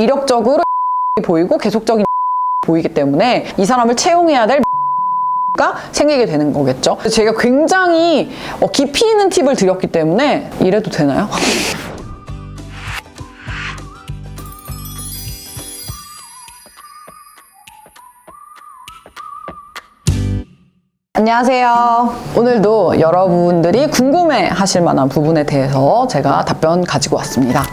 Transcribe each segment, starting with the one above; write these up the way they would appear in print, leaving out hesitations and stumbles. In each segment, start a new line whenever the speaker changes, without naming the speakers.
이력적으로 보이고 계속적인 보이기 때문에 이 사람을 채용해야 될 가 생기게 되는 거겠죠. 제가 굉장히 깊이 있는 팁을 드렸기 때문에 이래도 되나요? 안녕하세요. 오늘도 여러분들이 궁금해 하실 만한 부분에 대해서 제가 답변 가지고 왔습니다.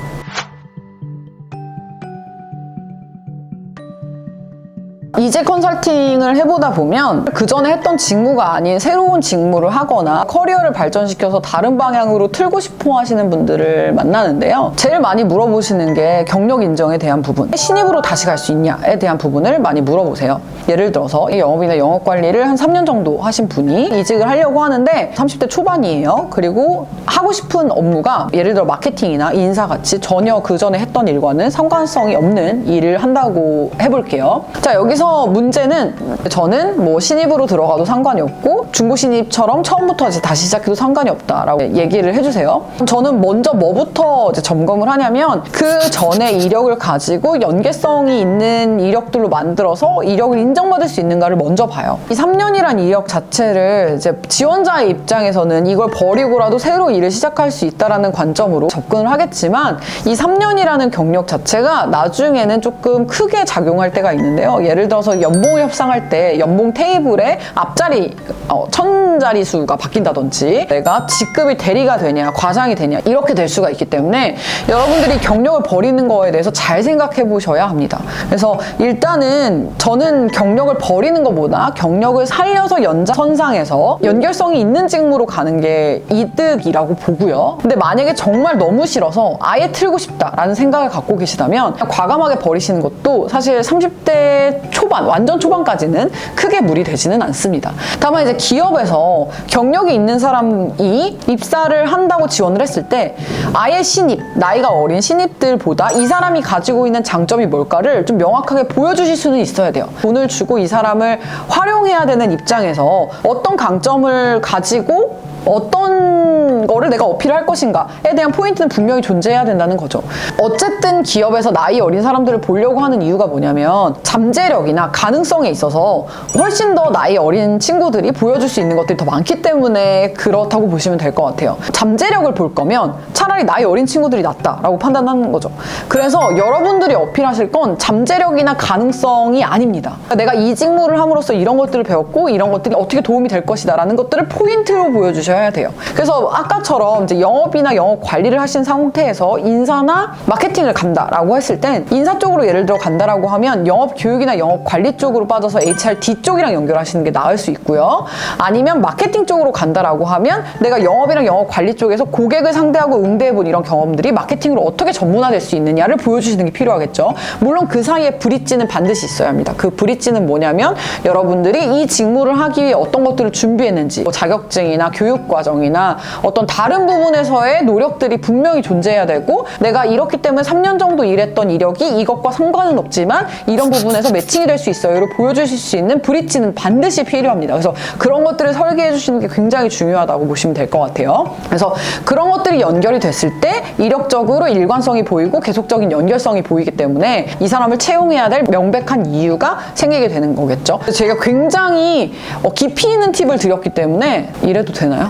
이직 컨설팅을 해보다 보면 그 전에 했던 직무가 아닌 새로운 직무를 하거나 커리어를 발전시켜서 다른 방향으로 틀고 싶어 하시는 분들을 만나는데요. 제일 많이 물어보시는 게 경력 인정에 대한 부분, 신입으로 다시 갈 수 있냐에 대한 부분을 많이 물어보세요. 예를 들어서 영업이나 영업관리를 한 3년 정도 하신 분이 이직을 하려고 하는데 30대 초반이에요. 그리고 하고 싶은 업무가 예를 들어 마케팅이나 인사같이 전혀 그 전에 했던 일과는 상관성이 없는 일을 한다고 해볼게요. 자, 여기서 문제는 저는 뭐 신입으로 들어가도 상관이 없고 중고 신입처럼 처음부터 다시 시작해도 상관이 없다라고 얘기를 해주세요. 저는 먼저 뭐부터 점검을 하냐면 그 전에 이력을 가지고 연계성이 있는 이력들로 만들어서 이력을 인정받을 수 있는가를 먼저 봐요. 이 3년이란 이력 자체를 이제 지원자의 입장에서는 이걸 버리고라도 새로 일을 시작할 수 있다라는 관점으로 접근을 하겠지만 이 3년이라는 경력 자체가 나중에는 조금 크게 작용할 때가 있는데요. 예를 들어서 연봉을 협상할 때 연봉 테이블에 앞자리 1000자리 수가 바뀐다든지 내가 직급이 대리가 되냐 과장이 되냐 이렇게 될 수가 있기 때문에 여러분들이 경력을 버리는 거에 대해서 잘 생각해 보셔야 합니다. 그래서 일단은 저는 경력을 버리는 것보다 경력을 살려서 연장선상에서 연결성이 있는 직무로 가는 게 이득이라고 보고요. 근데 만약에 정말 너무 싫어서 아예 틀고 싶다라는 생각을 갖고 계시다면 과감하게 버리시는 것도 사실 30대 초반, 완전 초반까지는 크게 무리 되지는 않습니다. 다만 이제 기업에서 경력이 있는 사람이 입사를 한다고 지원을 했을 때 아예 신입, 나이가 어린 신입들보다 이 사람이 가지고 있는 장점이 뭘까를 좀 명확하게 보여주실 수는 있어야 돼요. 돈을 주고 이 사람을 활용해야 되는 입장에서 어떤 강점을 가지고 어떤 거를 내가 어필할 것인가에 대한 포인트는 분명히 존재해야 된다는 거죠. 어쨌든 기업에서 나이 어린 사람들을 보려고 하는 이유가 뭐냐면 잠재력이나 가능성에 있어서 훨씬 더 나이 어린 친구들이 보여줄 수 있는 것들이 더 많기 때문에 그렇다고 보시면 될 것 같아요. 잠재력을 볼 거면 차라리 나이 어린 친구들이 낫다라고 판단하는 거죠. 그래서 여러분들이 어필하실 건 잠재력이나 가능성이 아닙니다. 내가 이 직무를 함으로써 이런 것들을 배웠고 이런 것들이 어떻게 도움이 될 것이다 라는 것들을 포인트로 보여주셔야 돼요. 그래서 아까처럼 이제 영업이나 영업 관리를 하신 상태에서 인사나 마케팅을 간다라고 했을 땐 인사 쪽으로 예를 들어 간다라고 하면 영업 교육이나 영업 관리 쪽으로 빠져서 HRD 쪽이랑 연결하시는 게 나을 수 있고요. 아니면 마케팅 쪽으로 간다라고 하면 내가 영업이랑 영업 관리 쪽에서 고객을 상대하고 응대해본 이런 경험들이 마케팅으로 어떻게 전문화될 수 있느냐를 보여주시는 게 필요하겠죠. 물론 그 사이에 브릿지는 반드시 있어야 합니다. 그 브릿지는 뭐냐면 여러분들이 이 직무를 하기 위해 어떤 것들을 준비했는지 뭐 자격증이나 교육 과정이나 어떤 다른 부분에서의 노력들이 분명히 존재해야 되고 내가 이렇기 때문에 3년 정도 일했던 이력이 이것과 상관은 없지만 이런 부분에서 매칭이 될 수 있어요를 보여주실 수 있는 브릿지는 반드시 필요합니다. 그래서 그런 것들을 설계해 주시는 게 굉장히 중요하다고 보시면 될 것 같아요. 그래서 그런 것들이 연결이 됐을 때 이력적으로 일관성이 보이고 계속적인 연결성이 보이기 때문에 이 사람을 채용해야 될 명백한 이유가 생기게 되는 거겠죠. 제가 굉장히 깊이 있는 팁을 드렸기 때문에 이래도 되나요?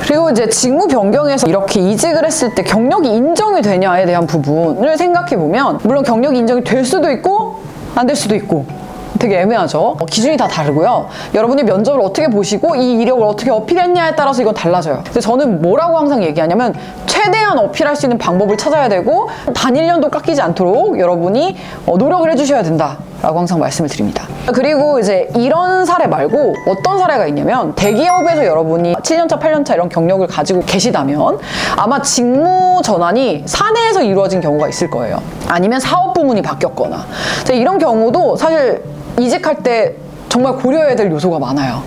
그리고 이제 직무 변경에서 이렇게 이직을 했을 때 경력이 인정이 되냐에 대한 부분을 생각해보면 물론 경력이 인정이 될 수도 있고 안 될 수도 있고 되게 애매하죠. 기준이 다 다르고요. 여러분이 면접을 어떻게 보시고 이 이력을 어떻게 어필했냐에 따라서 이건 달라져요. 근데 저는 뭐라고 항상 얘기하냐면 최대한 어필할 수 있는 방법을 찾아야 되고 단 1년도 깎이지 않도록 여러분이 노력을 해주셔야 된다 라고 항상 말씀을 드립니다. 그리고 이제 이런 사례 말고 어떤 사례가 있냐면 대기업에서 여러분이 7년차, 8년차 이런 경력을 가지고 계시다면 아마 직무 전환이 사내에서 이루어진 경우가 있을 거예요. 아니면 사업 부문이 바뀌었거나 이런 경우도 사실 이직할 때 정말 고려해야 될 요소가 많아요.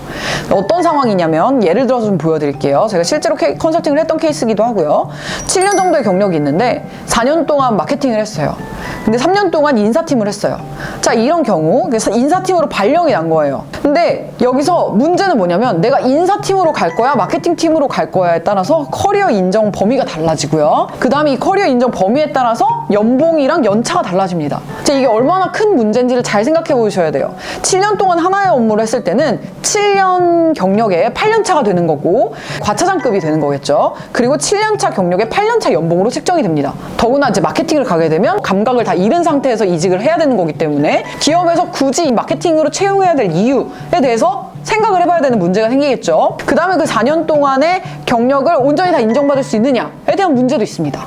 어떤 상황이냐면 예를 들어서 좀 보여드릴게요. 제가 실제로 컨설팅을 했던 케이스이기도 하고요. 7년 정도의 경력이 있는데 4년 동안 마케팅을 했어요. 근데 3년 동안 인사팀을 했어요. 자, 이런 경우 인사팀으로 발령이 난 거예요. 근데 여기서 문제는 뭐냐면 내가 인사팀으로 갈 거야, 마케팅팀으로 갈 거야에 따라서 커리어 인정 범위가 달라지고요. 그 다음에 이 커리어 인정 범위에 따라서 연봉이랑 연차가 달라집니다. 자, 이게 얼마나 큰 문제인지를 잘 생각해 보셔야 돼요. 7년 동안 하나의 업무를 했을 때는 7년 경력에 8년 차가 되는 거고 과차장급이 되는 거겠죠. 그리고 7년 차 경력에 8년 차 연봉으로 측정이 됩니다. 더구나 이제 마케팅을 가게 되면 감각을 다 잃은 상태에서 이직을 해야 되는 거기 때문에 기업에서 굳이 마케팅으로 채용해야 될 이유에 대해서 생각을 해봐야 되는 문제가 생기겠죠. 그 다음에 그 4년 동안의 경력을 온전히 다 인정받을 수 있느냐에 대한 문제도 있습니다.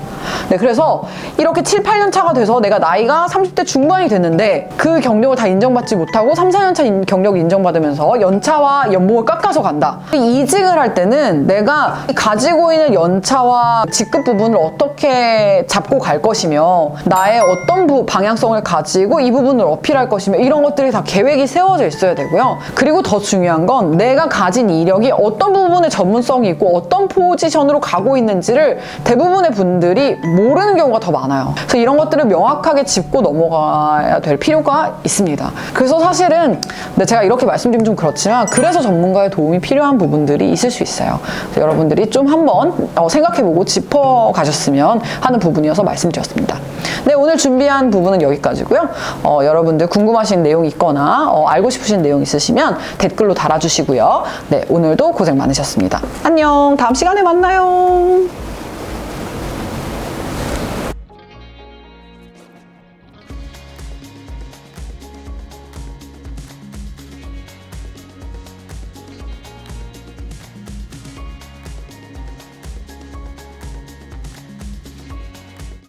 네, 그래서 이렇게 7, 8년 차가 돼서 내가 나이가 30대 중반이 됐는데 그 경력을 다 인정받지 못하고 3, 4년 차 경력을 인정받으면서 연차와 연봉을 깎아서 간다. 이직을 할 때는 내가 가지고 있는 연차와 직급 부분을 어떻게 잡고 갈 것이며 나의 어떤 방향성을 가지고 이 부분을 어필할 것이며 이런 것들이 다 계획이 세워져 있어야 되고요. 그리고 더 중요한 건 내가 가진 이력이 어떤 부분에 전문성이 있고 어떤 포지션으로 가고 있는지를 대부분의 분들이 모르는 경우가 더 많아요. 그래서 이런 것들을 명확하게 짚고 넘어가야 될 필요가 있습니다. 그래서 사실은 제가 이렇게 말씀드리면 좀 그렇지만 그래서 전문가의 도움이 필요한 부분들이 있을 수 있어요. 그래서 여러분들이 좀 한번 생각해보고 짚어가셨으면 하는 부분이어서 말씀드렸습니다. 네, 오늘 준비한 부분은 여기까지고요. 여러분들 궁금하신 내용이 있거나 알고 싶으신 내용 있으시면 댓글로 달아주시고요. 네, 오늘도 고생 많으셨습니다. 안녕, 다음 시간에 만나요.